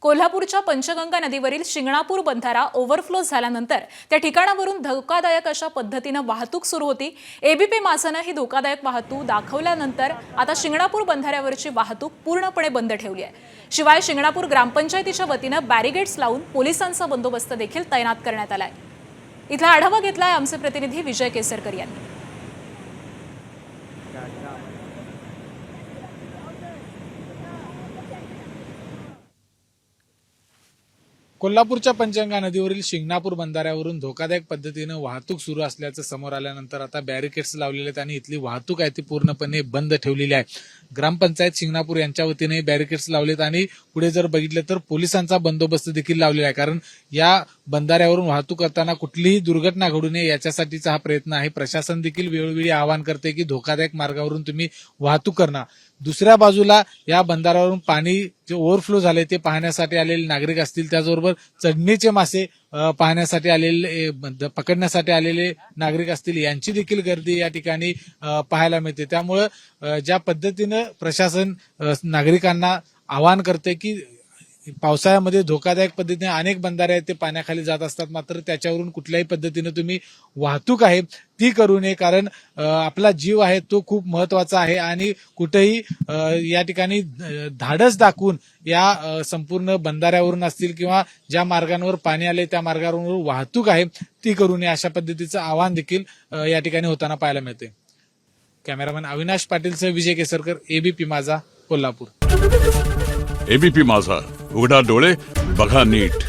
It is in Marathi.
कोल्हापूरच्या पंचगंगा नदीवरील शिंगणापूर बंधारा ओव्हरफ्लो झाल्यानंतर त्या ठिकाणावरून धोकादायक अशा पद्धतीनं वाहतूक सुरू होती। एबीपी माझानं ही धोकादायक वाहतूक दाखवल्यानंतर आता शिंगणापूर बंधाऱ्यावरची वाहतूक पूर्णपणे बंद ठेवली आहे। शिवाय शिंगणापूर ग्रामपंचायतीच्या वतीनं बॅरिगेड्स लावून पोलिसांचा बंदोबस्त देखील तैनात करण्यात आलाय। इथला आढावा घेतलाय आमचे प्रतिनिधी विजय केसरकर यांनी। कोल्हापूरच्या पंचगंगा नदीवरील शिंगणापूर बंधाऱ्यावरून धोकादायक पद्धतीनं वाहतूक सुरू असल्याचं समोर आल्यानंतर आता बॅरिकेड्स लावलेले आहेत आणि इथली वाहतूक आहे ती पूर्णपणे बंद ठेवलेली आहे। ग्रामपंचायत शिंगणापूर यांच्या वतीने बॅरिकेड्स लावलेत आणि पुढे जर बघितलं तर पोलिसांचा बंदोबस्त देखील लावलेला आहे, कारण या बंधाऱ्यावरून वाहतूक करताना कुठलीही दुर्घटना घडू नये याच्यासाठीचा हा प्रयत्न आहे। प्रशासन देखील वेळोवेळी आवाहन करते की धोकादायक मार्गावरून तुम्ही वाहतूक करणं। दुसऱ्या बाजूला या बंधाऱ्यावरून पाणी जे ओव्हरफ्लो झाले ते पाहण्यासाठी आलेले नागरिक असतील, त्याचबरोबर चढणीचे मासे पाहण्यासाठी आलेले पकडण्यासाठी आलेले नागरिक असतील, यांची देखील गर्दी या ठिकाणी पाहायला मिळते। त्यामुळे ज्या पद्धतीनं प्रशासन नागरिकांना आवाहन करते की पावसाळ्यामध्ये धोकादायक पद्धतीने अनेक बंधारे आहेत ते पाण्याखाली जात असतात, मात्र त्याच्यावरून कुठल्याही पद्धतीने तुम्ही वाहतूक आहे ती करू नये, कारण आपला जीव आहे तो खूप महत्वाचा आहे आणि कुठेही या ठिकाणी धाडस दाखवून या संपूर्ण बंधाऱ्यावरून असतील किंवा ज्या मार्गांवर पाणी आले त्या मार्गावर वाहतूक आहे ती करू नये, अशा पद्धतीचं आवाहन देखील या ठिकाणी होताना पाहायला मिळते। कॅमेरामॅन अविनाश पाटीलसह विजय केसरकर, एबीपी माझा, कोल्हापूर। एबीपी माझा, उघडा डोळे बघा नीट।